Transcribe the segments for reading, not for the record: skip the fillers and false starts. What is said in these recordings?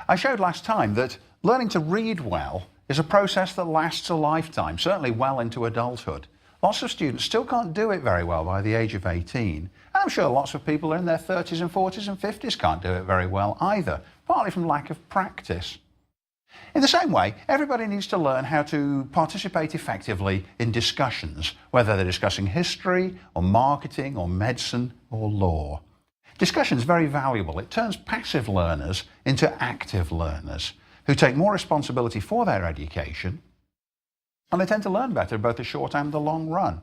I showed last time that learning to read well is a process that lasts a lifetime, certainly well into adulthood. Lots of students still can't do it very well by the age of 18. And I'm sure lots of people in their 30s and 40s and 50s can't do it very well either, partly from lack of practice. In the same way, everybody needs to learn how to participate effectively in discussions, whether they're discussing history or marketing or medicine or law. Discussion is very valuable. It turns passive learners into active learners who take more responsibility for their education, and they tend to learn better both the short and the long run.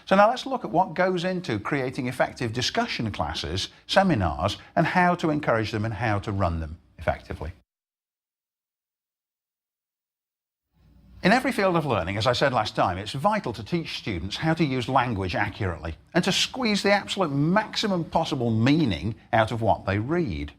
So now let's look at what goes into creating effective discussion classes, seminars, and how to encourage them and how to run them effectively. In every field of learning, as I said last time, it's vital to teach students how to use language accurately and to squeeze the absolute maximum possible meaning out of what they read.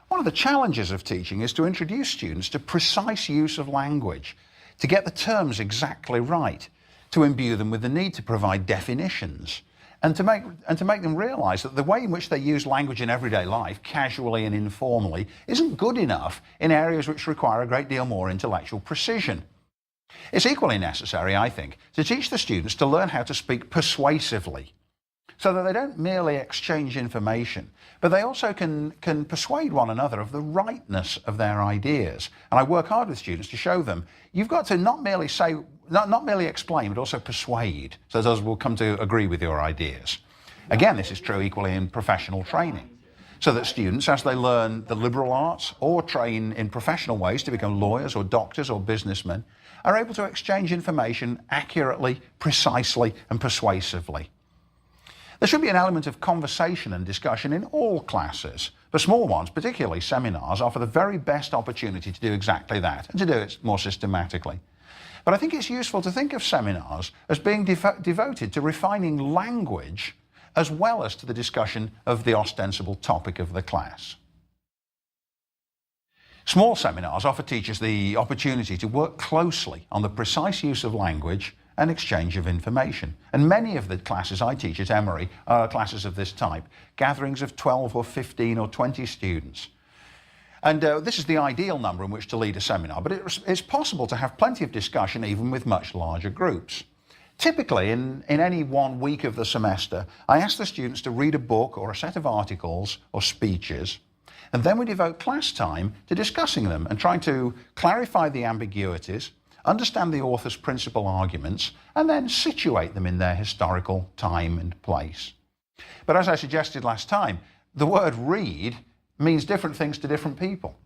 One of the challenges of teaching is to introduce students to precise use of language, to get the terms exactly right, to imbue them with the need to provide definitions, and to make them realise that the way in which they use language in everyday life, casually and informally, isn't good enough in areas which require a great deal more intellectual precision. It's equally necessary, I think, to teach the students to learn how to speak persuasively, so that they don't merely exchange information, but they also can persuade one another of the rightness of their ideas. And I work hard with students to show them you've got to not merely explain, but also persuade, so that others will come to agree with your ideas. Again, this is true equally in professional training, so that students, as they learn the liberal arts or train in professional ways to become lawyers or doctors or businessmen, are able to exchange information accurately, precisely, and persuasively. There should be an element of conversation and discussion in all classes. The small ones, particularly seminars, offer the very best opportunity to do exactly that and to do it more systematically. But I think it's useful to think of seminars as being devoted to refining language as well as to the discussion of the ostensible topic of the class. Small seminars offer teachers the opportunity to work closely on the precise use of language and exchange of information. And many of the classes I teach at Emory are classes of this type, gatherings of 12 or 15 or 20 students. And this is the ideal number in which to lead a seminar, but it's possible to have plenty of discussion even with much larger groups. Typically, in any 1 week of the semester, I ask the students to read a book or a set of articles or speeches, and then we devote class time to discussing them and trying to clarify the ambiguities, understand the author's principal arguments, and then situate them in their historical time and place. But as I suggested last time, the word read means different things to different people.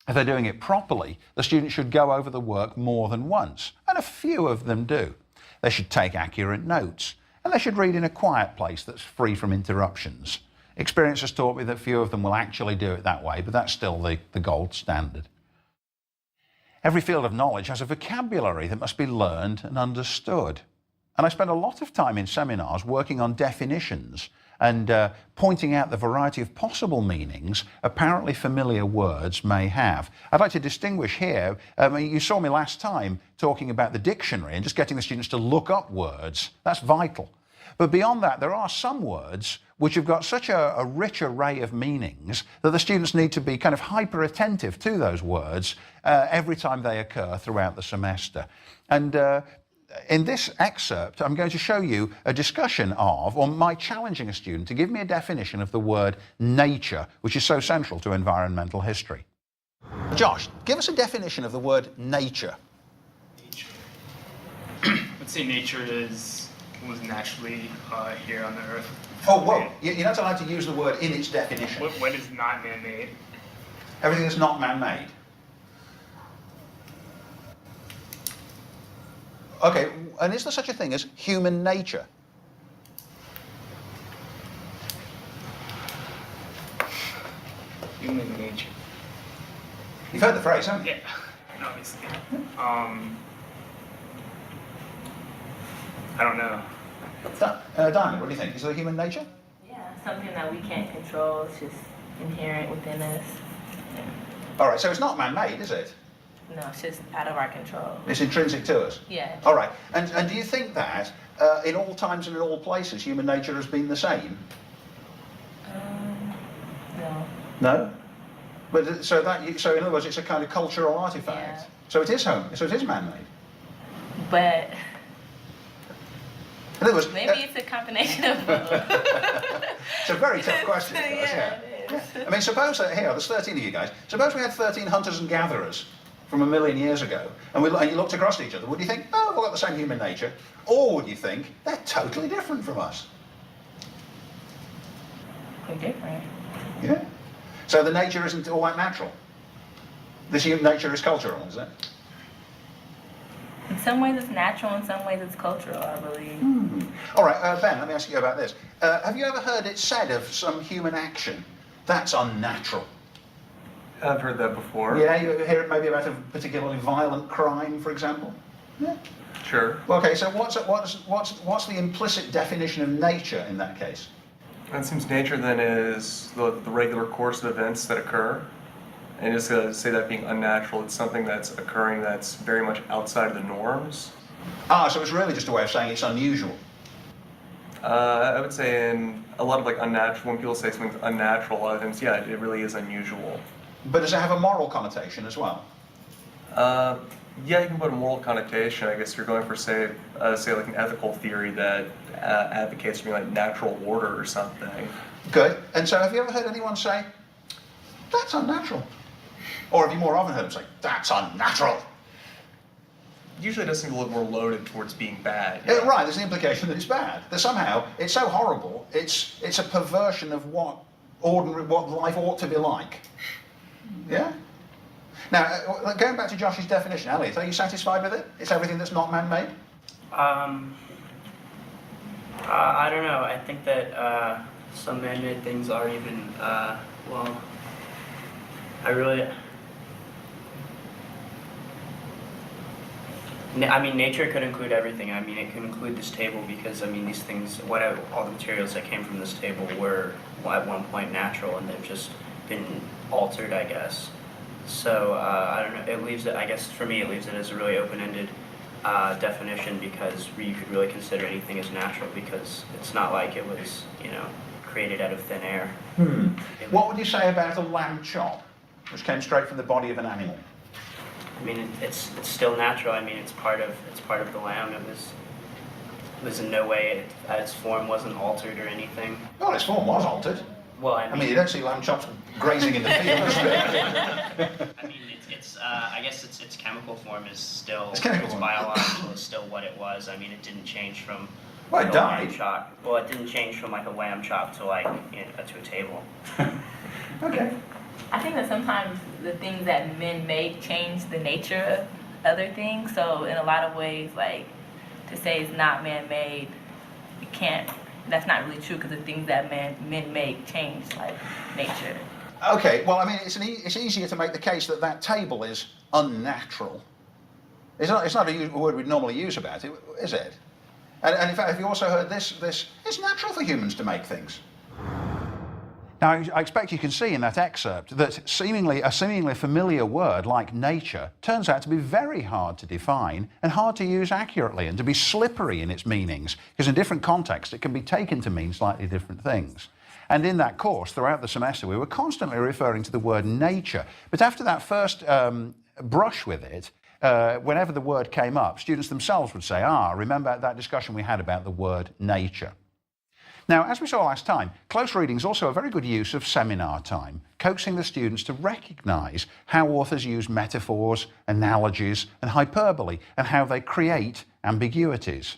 If they're doing it properly, the student should go over the work more than once, and a few of them do. They should take accurate notes, and they should read in a quiet place that's free from interruptions. Experience has taught me that few of them will actually do it that way, but that's still the gold standard. Every field of knowledge has a vocabulary that must be learned and understood. And I spend a lot of time in seminars working on definitions and pointing out the variety of possible meanings apparently familiar words may have. I'd like to distinguish here, you saw me last time talking about the dictionary and just getting the students to look up words. That's vital. But beyond that, there are some words which have got such a rich array of meanings that the students need to be kind of hyper attentive to those words every time they occur throughout the semester. And in this excerpt, I'm going to show you a discussion of, or my challenging a student to give me a definition of the word nature, which is so central to environmental history. Josh, give us a definition of the word nature. Nature. Let's say nature was naturally here on the earth. Oh, whoa. You're not allowed to use the word in its definition. What is not man-made? Everything that's not man-made. Okay, and is there such a thing as human nature? Human nature. You've heard the phrase, haven't you? Yeah, obviously. I don't know. Diamond, what do you think? Is it human nature? Yeah, something that we can't control. It's just inherent within us. Yeah. All right, so it's not man-made, is it? No, it's just out of our control. It's intrinsic to us? Yeah. All right, and do you think that in all times and in all places human nature has been the same? No. No? But so in other words, it's a kind of cultural artifact. Yeah. So it is man-made. But In other words, maybe it's a combination of both. it's a very tough question. Of course, Yeah, it is. I mean, suppose that here, there's 13 of you guys. Suppose we had 13 hunters and gatherers from a million years ago, and you looked across at each other. Would you think, oh, we've got the same human nature? Or would you think, they're totally different from us? They're different. Yeah. So the nature isn't all that natural. This human nature is cultural, is it? In some ways it's natural, in some ways it's cultural, I believe. All right, Ben, let me ask you about this. Have you ever heard it said of some human action, that's unnatural? I've heard that before. Yeah, you hear it maybe about a particularly violent crime, for example? Yeah. Sure. Well, okay, so what's the implicit definition of nature in that case? It seems nature then is the regular course of events that occur. And just to say that being unnatural, it's something that's occurring that's very much outside of the norms. Ah, so it's really just a way of saying it's unusual. I would say in a lot of like unnatural, when people say something's unnatural, a lot of times, yeah, it really is unusual. But does it have a moral connotation as well? Yeah, you can put a moral connotation. I guess you're going for say like an ethical theory that advocates something like natural order or something. Good. And so have you ever heard anyone say, that's unnatural? Or have you more often heard them say, that's unnatural? Usually it does seem a little more loaded towards being bad. Yeah, right, there's the implication that it's bad. That somehow, it's so horrible, it's a perversion of what life ought to be like. Yeah? Now, going back to Josh's definition, Elliot, are you satisfied with it? It's everything that's not man-made? I don't know. I think that some man-made things are even, nature could include everything. I mean, it could include this table because, I mean, these things, all the materials that came from this table were at one point natural and they've just been altered, I guess. So, I don't know, it leaves it, I guess for me, it leaves it as a really open-ended definition because you could really consider anything as natural because it's not like it was, created out of thin air. What would you say about a lamb chop, which came straight from the body of an animal? I mean, it's still natural. I mean, it's part of the lamb. It was in no way its form wasn't altered or anything. Well, its form was altered. Well, I mean, you don't see lamb chops grazing in the fields. I mean, I guess its chemical form is still Its chemical form. biological is still what it was. I mean, it didn't change from Well, it a died. lamb chop. Well, it didn't change from like a lamb chop to like to a table. Okay. I think that sometimes the things that men make change the nature of other things. So in a lot of ways, like to say it's not man-made, you can't. That's not really true because the things that men make change like nature. Okay, well, I mean, it's easier to make the case that that table is unnatural. It's not a word we'd normally use about it, is it? And in fact, have you also heard this, it's natural for humans to make things. Now, I expect you can see in that excerpt that a seemingly familiar word like nature turns out to be very hard to define and hard to use accurately and to be slippery in its meanings, because in different contexts it can be taken to mean slightly different things. And in that course, throughout the semester, we were constantly referring to the word nature. But after that first brush with it, whenever the word came up, students themselves would say, remember that discussion we had about the word nature. Now, as we saw last time, close reading is also a very good use of seminar time, coaxing the students to recognise how authors use metaphors, analogies and hyperbole and how they create ambiguities.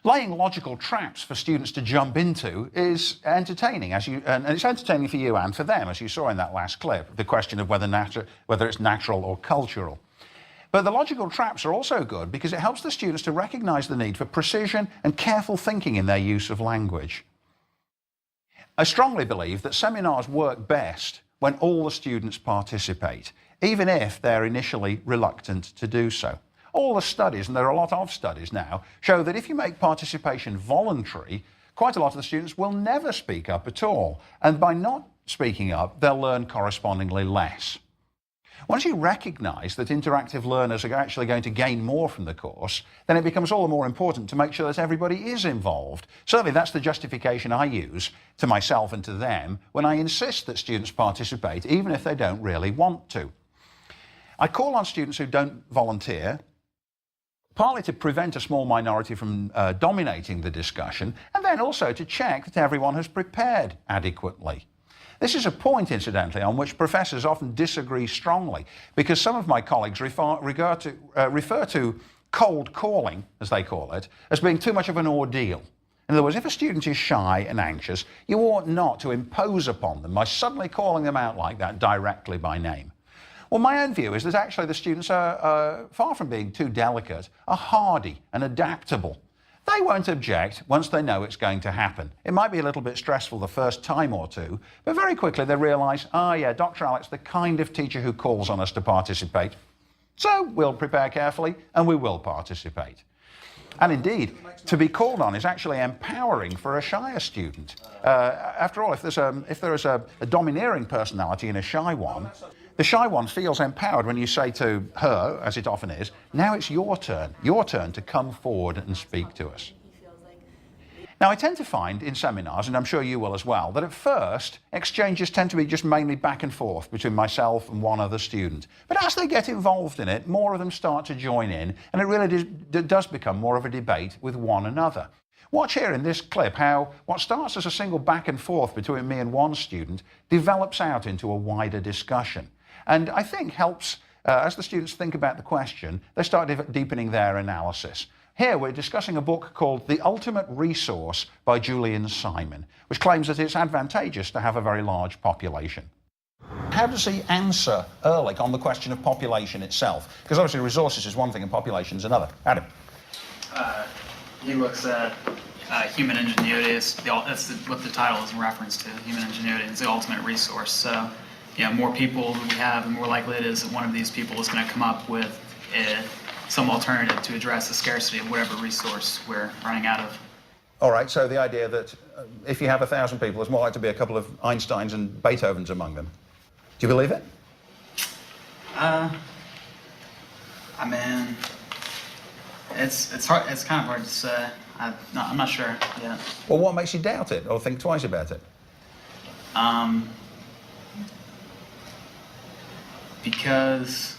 Laying logical traps for students to jump into is entertaining, and it's entertaining for you and for them, as you saw in that last clip, the question of whether it's natural or cultural. But the logical traps are also good because it helps the students to recognise the need for precision and careful thinking in their use of language. I strongly believe that seminars work best when all the students participate, even if they're initially reluctant to do so. All the studies, and there are a lot of studies now, show that if you make participation voluntary, quite a lot of the students will never speak up at all. And by not speaking up, they'll learn correspondingly less. Once you recognise that interactive learners are actually going to gain more from the course, then it becomes all the more important to make sure that everybody is involved. Certainly that's the justification I use to myself and to them when I insist that students participate, even if they don't really want to. I call on students who don't volunteer, partly to prevent a small minority from dominating the discussion, and then also to check that everyone has prepared adequately. This is a point, incidentally, on which professors often disagree strongly, because some of my colleagues refer to cold calling, as they call it, as being too much of an ordeal. In other words, if a student is shy and anxious, you ought not to impose upon them by suddenly calling them out like that directly by name. Well, my own view is that actually the students are far from being too delicate, are hardy and adaptable. They won't object once they know it's going to happen. It might be a little bit stressful the first time or two, but very quickly they realise, oh yeah, Dr. Alex, the kind of teacher who calls on us to participate. So we'll prepare carefully and we will participate. And indeed, to be called on is actually empowering for a shyer student. After all, if there is a domineering personality in a shy one, the shy one feels empowered when you say to her, as it often is, now it's your turn to come forward and speak to us. Now, I tend to find in seminars, and I'm sure you will as well, that at first, exchanges tend to be just mainly back and forth between myself and one other student. But as they get involved in it, more of them start to join in, and it really does become more of a debate with one another. Watch here in this clip how what starts as a single back and forth between me and one student develops out into a wider discussion. And I think helps, as the students think about the question, they start deepening their analysis. Here we're discussing a book called The Ultimate Resource by Julian Simon, which claims that it's advantageous to have a very large population. How does he answer Ehrlich on the question of population itself? Because obviously resources is one thing and population is another. Adam. He looks at human ingenuity. That's what the title is in reference to. Human ingenuity is the ultimate resource. So, more people we have, the more likely it is that one of these people is going to come up with some alternative to address the scarcity of whatever resource we're running out of. All right, so the idea that if you have 1,000 people, there's more likely to be a couple of Einsteins and Beethovens among them. Do you believe it? I mean, it's hard. It's kind of hard to say. I'm not sure yet. Well, what makes you doubt it or think twice about it? Because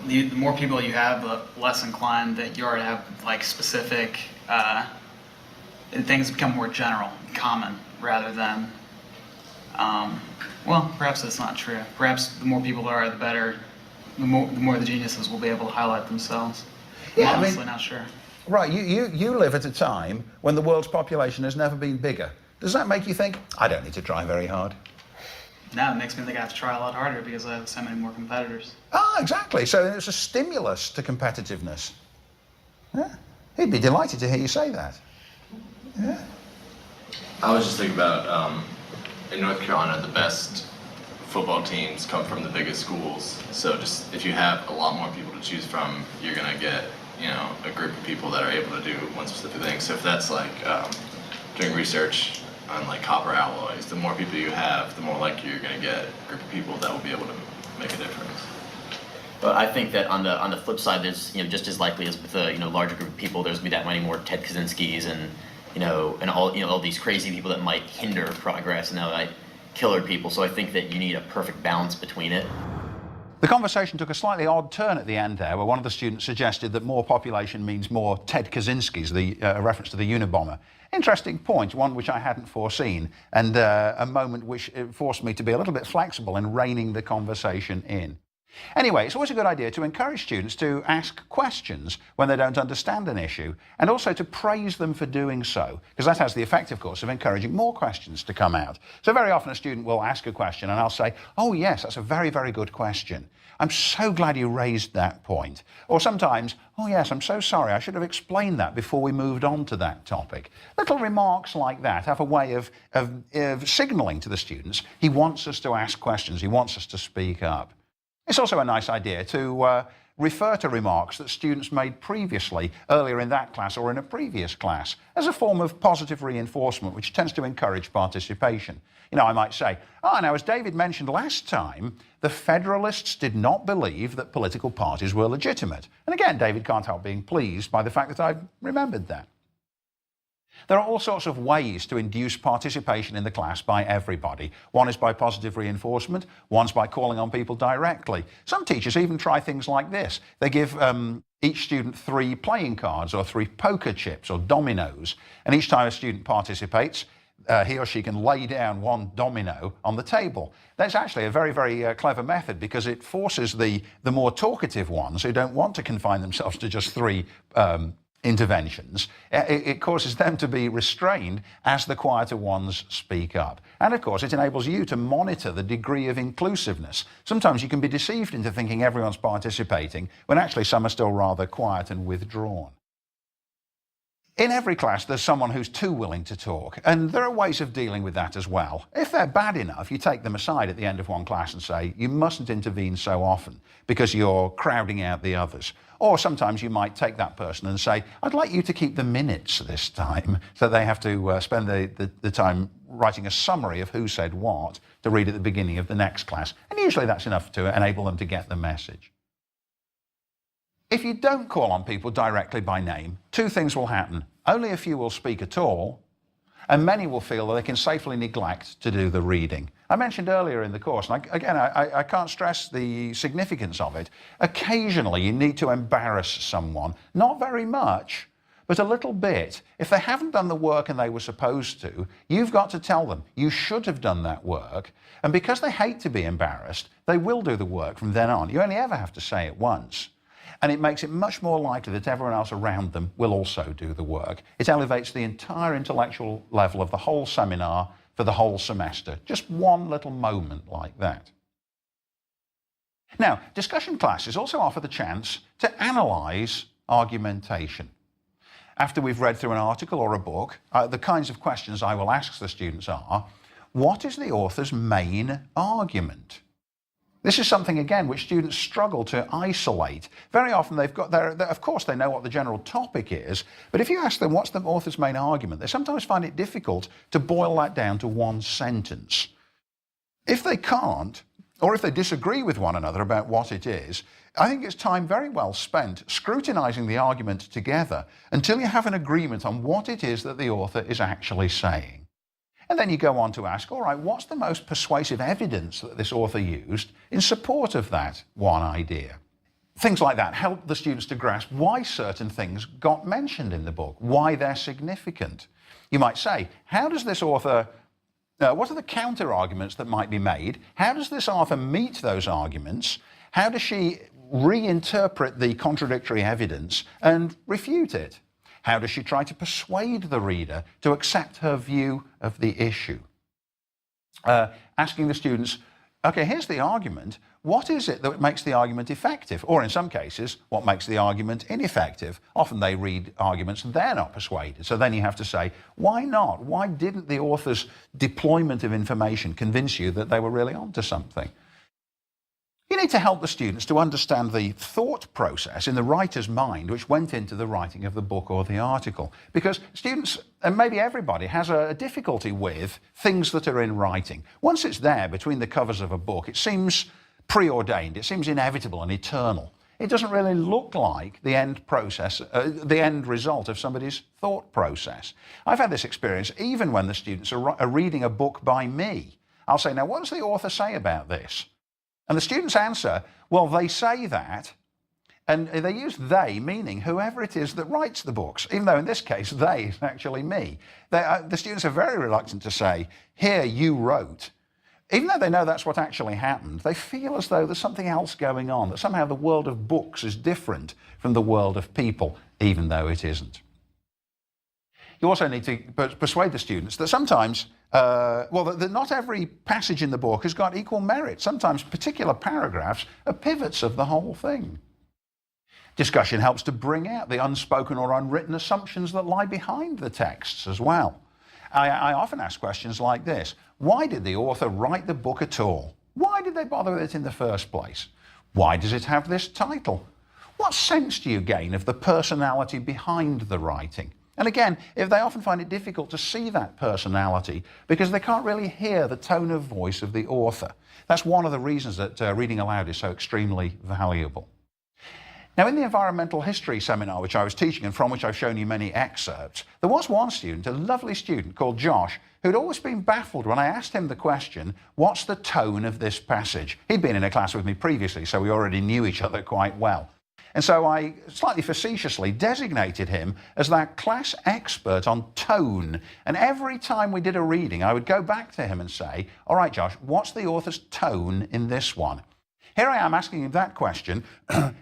the more people you have, the less inclined that you are to have like specific, and things become more general, common, rather than, well, perhaps that's not true. Perhaps the more people there are, the better, the more the geniuses will be able to highlight themselves. Yeah, I'm honestly not sure. Right, you live at a time when the world's population has never been bigger. Does that make you think, I don't need to try very hard? Now it makes me think I have to try a lot harder because I have so many more competitors. Ah, exactly. So it's a stimulus to competitiveness. Yeah. He'd be delighted to hear you say that. Yeah. I was just thinking about, in North Carolina, the best football teams come from the biggest schools. So just if you have a lot more people to choose from, you're going to get, a group of people that are able to do one specific thing. So if that's like doing research on like copper alloys, the more people you have, the more likely you're going to get a group of people that will be able to make a difference. But I think that on the flip side, there's just as likely as with a larger group of people, there's gonna be that many more Ted Kaczynskis and all these crazy people that might hinder progress and that might killer people. So I think that you need a perfect balance between it. The conversation took a slightly odd turn at the end there, where one of the students suggested that more population means more Ted Kaczynskis, a reference to the Unabomber. Interesting point, one which I hadn't foreseen, and a moment which forced me to be a little bit flexible in reining the conversation in. Anyway, it's always a good idea to encourage students to ask questions when they don't understand an issue, and also to praise them for doing so, because that has the effect, of course, of encouraging more questions to come out. So very often a student will ask a question and I'll say, oh yes, that's a very, very good question. I'm so glad you raised that point. Or sometimes, oh yes, I'm so sorry, I should have explained that before we moved on to that topic. Little remarks like that have a way of signalling to the students he wants us to ask questions, he wants us to speak up. It's also a nice idea to refer to remarks that students made previously, earlier in that class or in a previous class, as a form of positive reinforcement, which tends to encourage participation. You know, I might say, now as David mentioned last time, the Federalists did not believe that political parties were legitimate. And again, David can't help being pleased by the fact that I've remembered that. There are all sorts of ways to induce participation in the class by everybody. One is by positive reinforcement, one's by calling on people directly. Some teachers even try things like this. They give each student 3 playing cards or 3 poker chips or dominoes, and each time a student participates, he or she can lay down 1 domino on the table. That's actually a very, very clever method because it forces the more talkative ones who don't want to confine themselves to just 3 interventions, it causes them to be restrained as the quieter ones speak up. And of course, it enables you to monitor the degree of inclusiveness. Sometimes you can be deceived into thinking everyone's participating when actually some are still rather quiet and withdrawn. In every class, there's someone who's too willing to talk, and there are ways of dealing with that as well. If they're bad enough, you take them aside at the end of one class and say, you mustn't intervene so often because you're crowding out the others. Or sometimes you might take that person and say, I'd like you to keep the minutes this time, so they have to spend the time writing a summary of who said what to read at the beginning of the next class. And usually that's enough to enable them to get the message. If you don't call on people directly by name, 2 things will happen. Only a few will speak at all, and many will feel that they can safely neglect to do the reading. I mentioned earlier in the course, and I can't stress the significance of it, occasionally you need to embarrass someone, not very much, but a little bit. If they haven't done the work and they were supposed to, you've got to tell them you should have done that work, and because they hate to be embarrassed, they will do the work from then on. You only ever have to say it once. And it makes it much more likely that everyone else around them will also do the work. It elevates the entire intellectual level of the whole seminar for the whole semester. Just one little moment like that. Now, discussion classes also offer the chance to analyse argumentation. After we've read through an article or a book, the kinds of questions I will ask the students are, what is the author's main argument? This is something, again, which students struggle to isolate. Very often they've got of course they know what the general topic is, but if you ask them what's the author's main argument, they sometimes find it difficult to boil that down to one sentence. If they can't, or if they disagree with one another about what it is, I think it's time very well spent scrutinising the argument together until you have an agreement on what it is that the author is actually saying. And then you go on to ask, all right, what's the most persuasive evidence that this author used in support of that one idea? Things like that help the students to grasp why certain things got mentioned in the book, why they're significant. You might say, how does this author, what are the counter arguments that might be made? How does this author meet those arguments? How does she reinterpret the contradictory evidence and refute it? How does she try to persuade the reader to accept her view of the issue? Asking the students, okay, here's the argument. What is it that makes the argument effective? Or in some cases, what makes the argument ineffective? Often they read arguments and they're not persuaded. So then you have to say, why not? Why didn't the author's deployment of information convince you that they were really onto something? You need to help the students to understand the thought process in the writer's mind which went into the writing of the book or the article. Because students, and maybe everybody, has a difficulty with things that are in writing. Once it's there between the covers of a book, it seems preordained, it seems inevitable and eternal. It doesn't really look like the end process, the end result of somebody's thought process. I've had this experience even when the students are reading a book by me. I'll say, now what does the author say about this? And the students answer, well, they say that, and they use they, meaning whoever it is that writes the books, even though in this case, they is actually me. The students are very reluctant to say, here, you wrote. Even though they know that's what actually happened, they feel as though there's something else going on, that somehow the world of books is different from the world of people, even though it isn't. You also need to persuade the students that sometimes, that not every passage in the book has got equal merit. Sometimes particular paragraphs are pivots of the whole thing. Discussion helps to bring out the unspoken or unwritten assumptions that lie behind the texts as well. I often ask questions like this. Why did the author write the book at all? Why did they bother with it in the first place? Why does it have this title? what sense do you gain of the personality behind the writing? And again, if they often find it difficult to see that personality because they can't really hear the tone of voice of the author. That's one of the reasons that reading aloud is so extremely valuable. Now, in the environmental history seminar which I was teaching and from which I've shown you many excerpts, there was one student, a lovely student called Josh, who'd always been baffled when I asked him the question, what's the tone of this passage? He'd been in a class with me previously, so we already knew each other quite well. And so I slightly facetiously designated him as that class expert on tone. And every time we did a reading, I would go back to him and say, all right, Josh, what's the author's tone in this one? Here I am asking him that question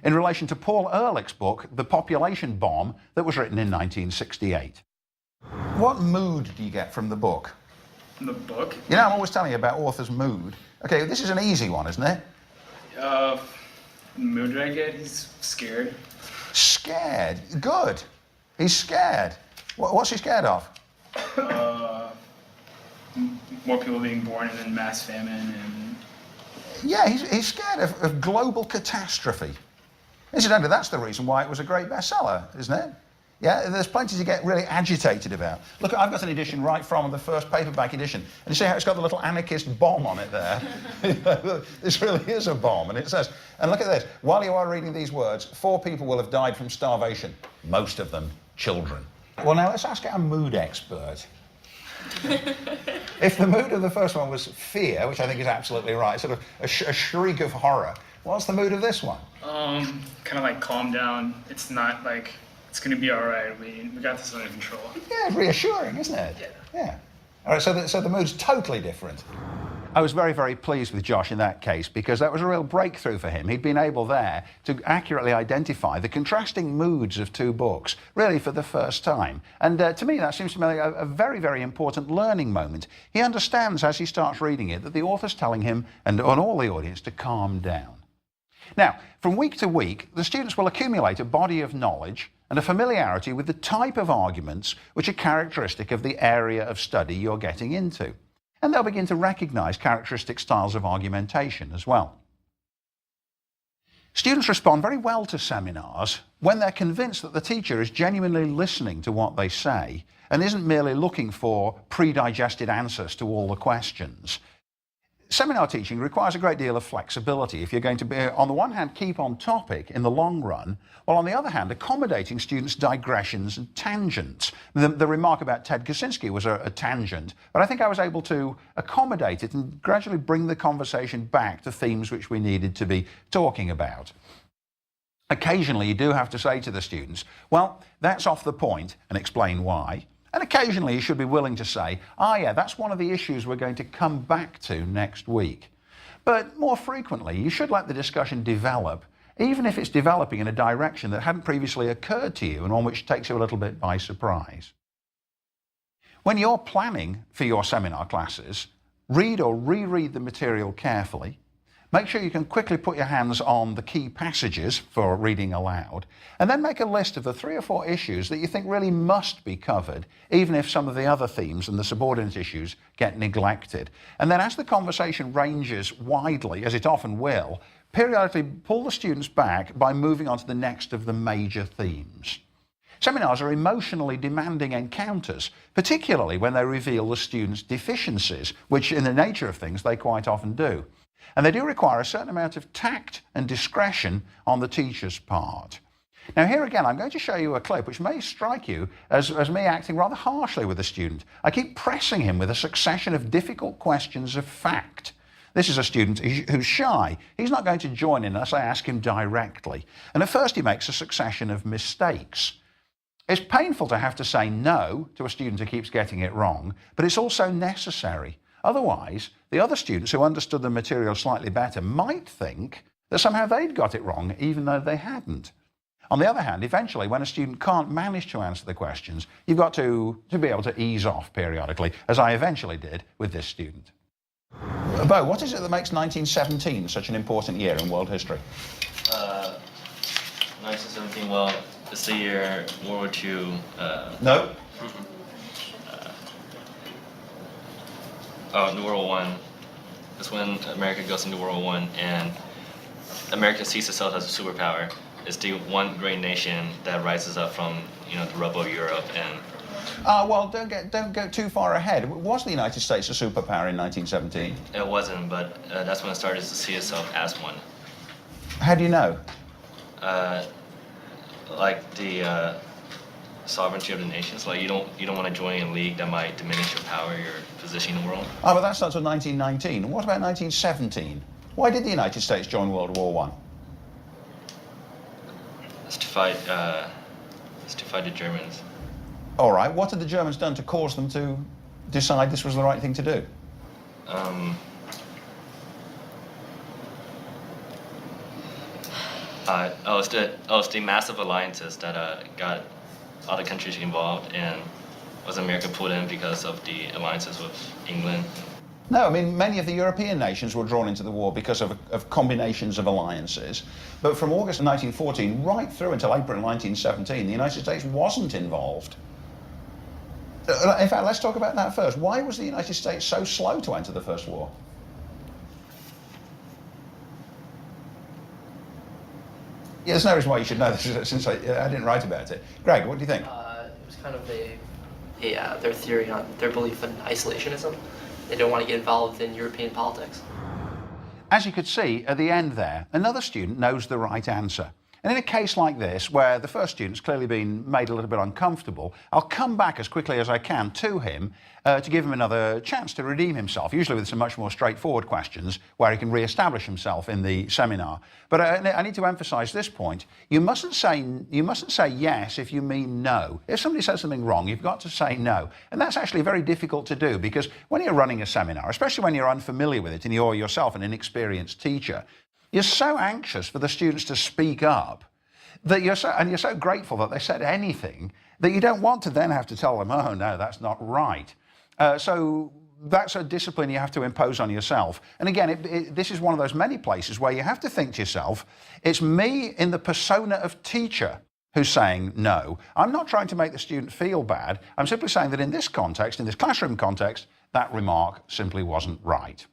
in relation to Paul Ehrlich's book, The Population Bomb, that was written in 1968. What mood do you get from the book? The book? You know, I'm always telling you about author's mood. Okay, this is an easy one, isn't it? The mood that I get, he's scared. Scared? Good. He's scared. What's he scared of? More people being born and then mass famine and... Yeah, he's scared of global catastrophe. Incidentally, that's the reason why it was a great bestseller, isn't it? Yeah, there's plenty to get really agitated about. Look, I've got an edition right from the first paperback edition. And you see how it's got the little anarchist bomb on it there? This really is a bomb. And it says, and look at this, while you are reading these words, 4 people will have died from starvation, most of them children. Well, now let's ask our mood expert. If the mood of the first one was fear, which I think is absolutely right, sort of a shriek of horror, what's the mood of this one? Kind of like calm down. It's not like, it's going to be all right. We got this under control. Yeah, reassuring, isn't it? Yeah. All right, so the mood's totally different. I was very, very pleased with Josh in that case because that was a real breakthrough for him. He'd been able there to accurately identify the contrasting moods of 2 books, really for the first time. And to me, that seems to be a very, very important learning moment. He understands as he starts reading it that the author's telling him and on all the audience to calm down. Now, from week to week, the students will accumulate a body of knowledge and a familiarity with the type of arguments which are characteristic of the area of study you're getting into. And they'll begin to recognize characteristic styles of argumentation as well. Students respond very well to seminars when they're convinced that the teacher is genuinely listening to what they say and isn't merely looking for pre-digested answers to all the questions. Seminar teaching requires a great deal of flexibility if you're going to be, on the one hand, keep on topic in the long run, while on the other hand, accommodating students' digressions and tangents. The remark about Ted Kaczynski was a tangent, but I think I was able to accommodate it and gradually bring the conversation back to themes which we needed to be talking about. Occasionally, you do have to say to the students, well, that's off the point, and explain why. And occasionally you should be willing to say, yeah, that's one of the issues we're going to come back to next week. But more frequently, you should let the discussion develop, even if it's developing in a direction that hadn't previously occurred to you and one which takes you a little bit by surprise. When you're planning for your seminar classes, read or reread the material carefully. Make sure you can quickly put your hands on the key passages for reading aloud, and then make a list of the 3 or 4 issues that you think really must be covered, even if some of the other themes and the subordinate issues get neglected. And then as the conversation ranges widely, as it often will, periodically pull the students back by moving on to the next of the major themes. Seminars are emotionally demanding encounters, particularly when they reveal the students' deficiencies, which in the nature of things they quite often do. And they do require a certain amount of tact and discretion on the teacher's part. Now here again, I'm going to show you a clip which may strike you as me acting rather harshly with a student. I keep pressing him with a succession of difficult questions of fact. This is a student who's shy. He's not going to join in unless I ask him directly. And at first he makes a succession of mistakes. It's painful to have to say no to a student who keeps getting it wrong, but it's also necessary. Otherwise, the other students who understood the material slightly better might think that somehow they'd got it wrong, even though they hadn't. On the other hand, eventually, when a student can't manage to answer the questions, you've got to be able to ease off periodically, as I eventually did with this student. Bo, what is it that makes 1917 such an important year in world history? 1917, well, it's the year World War II. No. World War I. That's when America goes into World War I, and America sees itself as a superpower. it's the one great nation that rises up from the rubble of Europe, and Well, don't go too far ahead. Was the United States a superpower in 1917? it wasn't. But that's when it started to see itself as one. How do you know? Like the sovereignty of the nations. Like you don't want to join a league that might diminish your power, your position in the world. Oh, but that's not until 1919. What about 1917? Why did the United States join World War One? It's to fight. It's to fight the Germans. All right. What had the Germans done to cause them to decide this was the right thing to do? It's the massive alliances that got other countries involved, and was America pulled in because of the alliances with England? No, I mean, many of the European nations were drawn into the war because of combinations of alliances. But from August 1914 right through until April 1917, the United States wasn't involved. In fact, let's talk about that first. Why was the United States so slow to enter the First War? Yeah, there's no reason why you should know this since I didn't write about it. Greg, what do you think? It was kind of their theory on their belief in isolationism. They don't want to get involved in European politics. As you could see at the end there, another student knows the right answer. And in a case like this, where the first student's clearly been made a little bit uncomfortable, I'll come back as quickly as I can to him to give him another chance to redeem himself, usually with some much more straightforward questions where he can re-establish himself in the seminar. But I need to emphasise this point. You mustn't say yes if you mean no. If somebody says something wrong, you've got to say no. And that's actually very difficult to do, because when you're running a seminar, especially when you're unfamiliar with it and you're yourself an inexperienced teacher, you're so anxious for the students to speak up that you're so grateful that they said anything that you don't want to then have to tell them, oh no, that's not right. So that's a discipline you have to impose on yourself. And again, this is one of those many places where you have to think to yourself, it's me in the persona of teacher who's saying no. I'm not trying to make the student feel bad. I'm simply saying that in this context, in this classroom context, that remark simply wasn't right.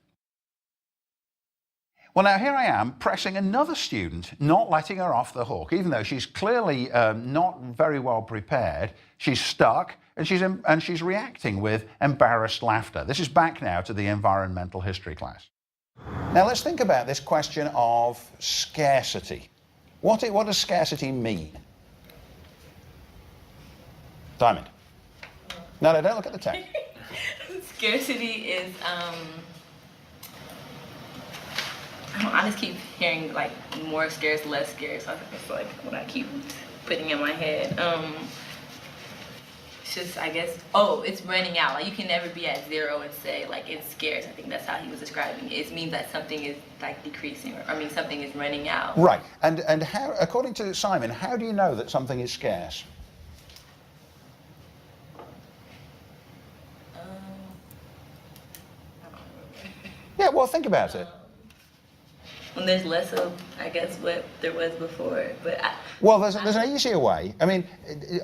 Well, now here I am pressing another student, not letting her off the hook, even though she's clearly not very well prepared. She's stuck, and she's reacting with embarrassed laughter. This is back now to the environmental history class. Now let's think about this question of scarcity. What does scarcity mean? Diamond. No, don't look at the text. Scarcity is I just keep hearing like more scarce, less scarce. I think it's like what I keep putting in my head. It's just, I guess, it's running out. Like you can never be at zero and say like it's scarce. I think that's how he was describing it. It means that something is like decreasing, or something is running out. Right. And how, according to Simon, how do you know that something is scarce? I don't know. Yeah, well, think about it. When there's less of, I guess, what there was before. But Well, there's an easier way. I mean,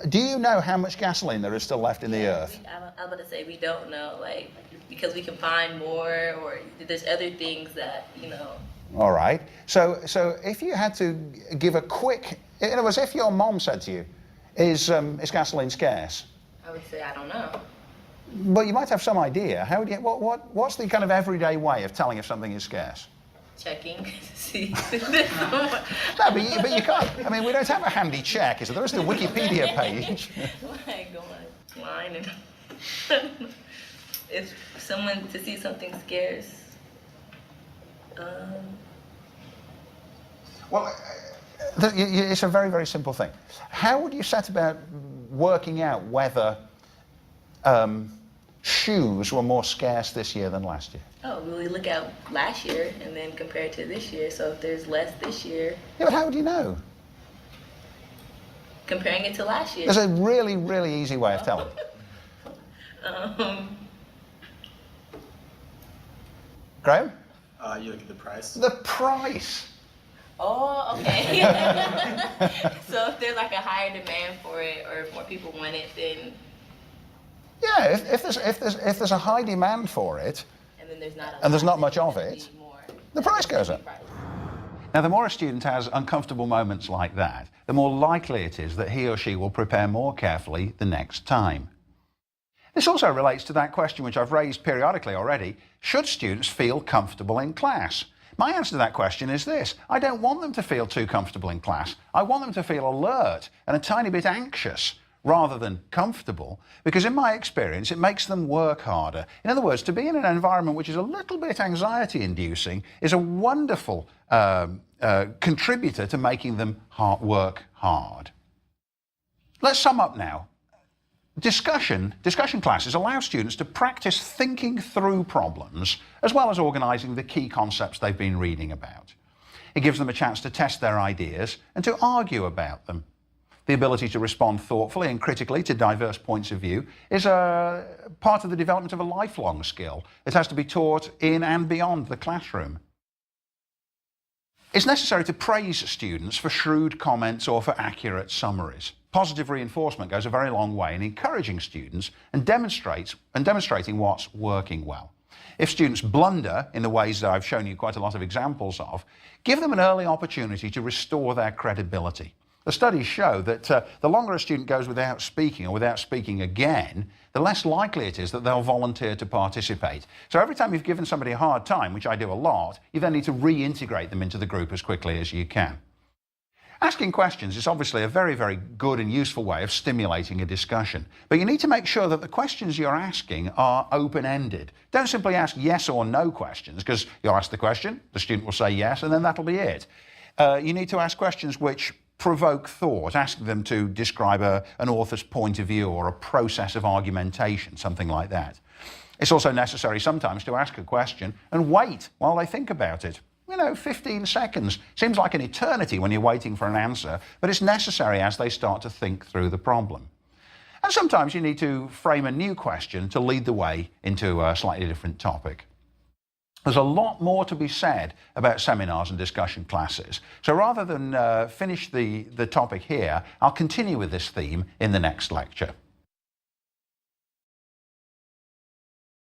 do you know how much gasoline there is still left in the earth? I was about to say we don't know, like, because we can find more, or there's other things that, All right. So if you had to give a quick, in other words, if your mom said to you, is gasoline scarce? I would say I don't know. Well, you might have some idea. How would you, what's the kind of everyday way of telling if something is scarce? Checking to see. No, but you can't. I mean, we don't have a handy check, is there? There is the Wikipedia page. Like go online and if someone to see something scarce. Well, it's a very, very simple thing. How would you set about working out whether shoes were more scarce this year than last year? Oh, well, we look at last year and then compare it to this year. So if there's less this year, Yeah, but how would you know? comparing it to last year. There's a really, really easy way of telling. Graham? You look at the price. The price. Oh, okay. So if there's like a higher demand for it, or if more people want it, then Yeah, if there's a high demand for it, and then there's not. And there's not much of it, More. the price goes up. Now, the more a student has uncomfortable moments like that, the more likely it is that he or she will prepare more carefully the next time. This also relates to that question which I've raised periodically already: should students feel comfortable in class? My answer to that question is this: I don't want them to feel too comfortable in class. I want them to feel alert and a tiny bit anxious rather than comfortable, because in my experience it makes them work harder. In other words, to be in an environment which is a little bit anxiety inducing is a wonderful contributor to making them work hard. Let's sum up now. Discussion classes allow students to practice thinking through problems as well as organising the key concepts they've been reading about. It gives them a chance to test their ideas and to argue about them. The ability to respond thoughtfully and critically to diverse points of view is a part of the development of a lifelong skill. It has to be taught in and beyond the classroom. It's necessary to praise students for shrewd comments or for accurate summaries. Positive reinforcement goes a very long way in encouraging students and demonstrating what's working well. If students blunder in the ways that I've shown you quite a lot of examples of, give them an early opportunity to restore their credibility. The studies show that the longer a student goes without speaking or without speaking again, the less likely it is that they'll volunteer to participate. So every time you've given somebody a hard time, which I do a lot, you then need to reintegrate them into the group as quickly as you can. Asking questions is obviously a very, very good and useful way of stimulating a discussion, but you need to make sure that the questions you're asking are open-ended. Don't simply ask yes or no questions, because you'll ask the question, the student will say yes, and then that'll be it. You need to ask questions which provoke thought, asking them to describe an author's point of view or a process of argumentation, something like that. It's also necessary sometimes to ask a question and wait while they think about it. 15 seconds seems like an eternity when you're waiting for an answer, but it's necessary as they start to think through the problem. And sometimes you need to frame a new question to lead the way into a slightly different topic. There's a lot more to be said about seminars and discussion classes. So rather than finish the topic here, I'll continue with this theme in the next lecture.